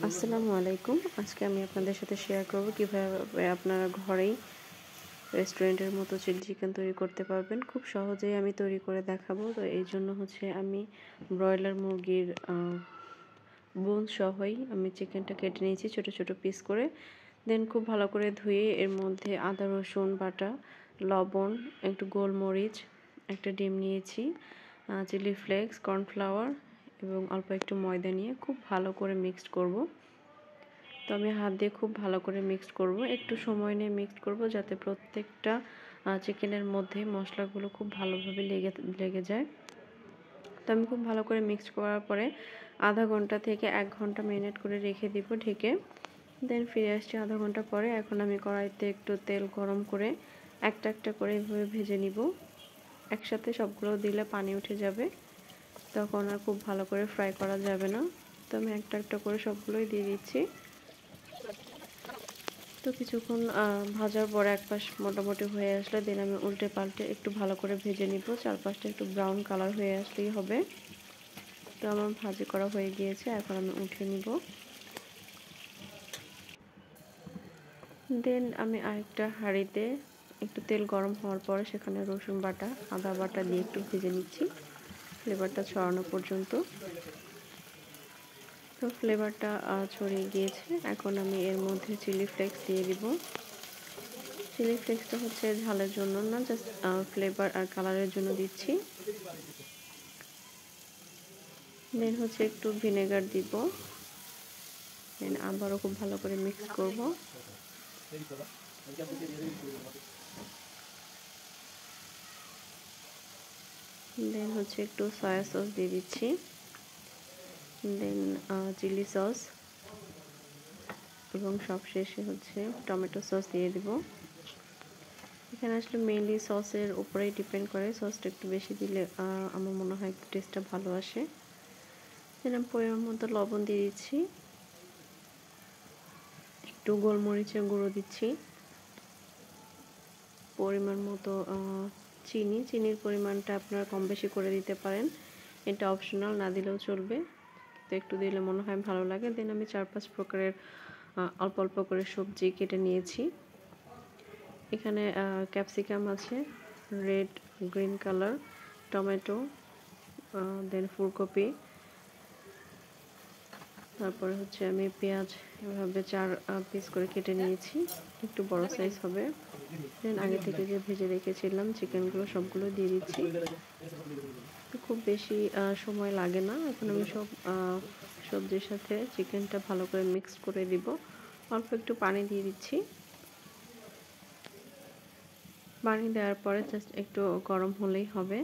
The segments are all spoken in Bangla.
আসসালামু আলাইকুম। আজকে আমি আপনাদের সাথে শেয়ার করব কিভাবে আপনারা ঘরেই রেস্টুরেন্টের মতো চিলি চিকেন তৈরি করতে পারবেন। খুব সহজেই আমি তৈরি করে দেখাবো। তো এই জন্য আমি ব্রয়লার মুরগির বোন সহই আমি চিকেনটা কেটে নিয়েছি ছোট ছোট পিস করে। দেন খুব ভালো করে ধুয়ে এর মধ্যে আদা রসুন বাটা, লবণ, একটু গোলমরিচ, একটা ডিম নিয়েছি, চিলি ফ্লেক্স, কর্নফ্লাওয়ার এবং অল্প একটু ময়দা নিয়ে খুব ভালো করে মিক্সড করব। তো আমি হাত দিয়ে খুব ভালো করে মিক্সড করব, একটু সময় নিয়ে মিক্সড করব যাতে প্রত্যেকটা চিকেনের মধ্যে মশলাগুলো খুব ভালোভাবে লেগে যায়। তো আমি খুব ভালো করে মিক্সড করার পরে আধা ঘন্টা থেকে 1 ঘন্টা ম্যারিনেট করে রেখে দিব ঢেকে। দেন ফিরে আসছি আধা ঘন্টা পরে। এখন আমি কড়াইতে একটু তেল গরম করে একটা একটা করে এভাবে ভেজে নিব। একসাথে সবগুলো দিলে পানি উঠে যাবে, তখন আর খুব ভালো করে ফ্রাই করা যাবে না। তো আমি একটা একটা করে সবগুলোই দিয়ে দিচ্ছি। তো কিছুক্ষণ ভাজার পরে এক পাশ মোটামুটি হয়ে আসলে দেন আমি উল্টে পাল্টে একটু ভালো করে ভেজে নিব। চারপাশটা একটু ব্রাউন কালার হয়ে আসলেই হবে। তো আমার ভাজি করা হয়ে গিয়েছে, এখন আমি উঠিয়ে নিব। দেন আমি আরেকটা হাঁড়িতে একটু তেল গরম হওয়ার পরে সেখানে রসুন বাটা, আদা বাটা দিয়ে একটু ভেজে নিচ্ছি ফ্লেভারটা ছড়ানো পর্যন্ত। তো ফ্লেভারটা ছড়িয়ে গিয়েছে। এখন আমি এর মধ্যে চিলি ফ্লেক্স দিয়ে দিব। চিলি ফ্লেক্সটা ঝালের জন্য না, জাস্ট ফ্লেভার আর কালারের জন্য দিচ্ছি। দেন একটু ভিনেগার দিব। দেন আবারও খুব ভালো করে মিক্স করব। দেন একটু সয়া সস দিয়ে দিচ্ছি। দেন চিলি সস এবং সবশেষে টমেটো সস দিয়ে দিব। এখানে আসলে মেইনলি সসের উপরেই ডিপেন্ড করে, সসটা একটু বেশি দিলে আমার মনে হয় একটু টেস্টটা ভালো আসে। দেন আমি পরিমাণ মতো লবণ দিয়ে দিচ্ছি, একটু গোলমরিচের গুঁড়ো দিচ্ছি, পরিমাণ মতো চিনির পরিমাণটা আপনারা কম বেশি করে দিতে পারেন, এটা অপশনাল, না দিলেও চলবে, তো একটু দিলে মনে হয় ভালো লাগে। দেন আমি 4-5 প্রকারের অল্প অল্প করে সবজি কেটে নিয়েছি। এখানে ক্যাপসিকাম আছে, রেড গ্রিন কালার, টমেটো, দেন ফুলকপি, তারপরে আমি পেঁয়াজ এভাবে 4 পিস করে কেটে নিয়েছি, একটু বড় সাইজ হবে। দেন আগে থেকে যে ভেজে রেখেছিলাম চিকেনগুলো সবগুলো দিয়ে দিচ্ছি। খুব বেশি সময় লাগে না। এখন আমি সব সবজির সাথে চিকেনটা ভালো করে মিক্স করে দিব। অল্প একটু পানি দিয়ে দিচ্ছি। পানি দেওয়ার পরে জাস্ট একটু গরম হলেই হবে।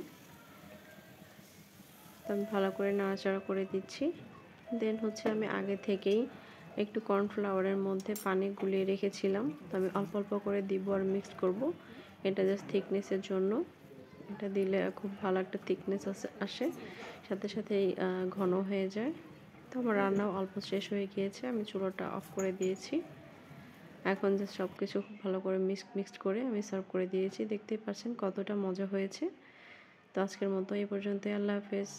তো আমি ভালো করে নাড়াচাড়া করে দিচ্ছি। দেন আমি আগে থেকেই একটু কর্নফ্লাওয়ারের মধ্যে পানি গুলিয়ে রেখেছিলাম, তো আমি অল্প অল্প করে দিব আর মিক্স করব। এটা জাস্ট থিকনেসের জন্য, এটা দিলে খুব ভালো একটা থিকনেস আসে, সাথে সাথেই ঘন হয়ে যায়। তো আমার রান্নাও অল্প শেষ হয়ে গিয়েছে, আমি চুলাটা অফ করে দিয়েছি। এখন জাস্ট সব কিছু খুব ভালো করে মিক্সড করে আমি সার্ভ করে দিয়েছি। দেখতেই পাচ্ছেন কতটা মজা হয়েছে। তো আজকের মতো এই পর্যন্তই। আল্লাহ হাফেজ।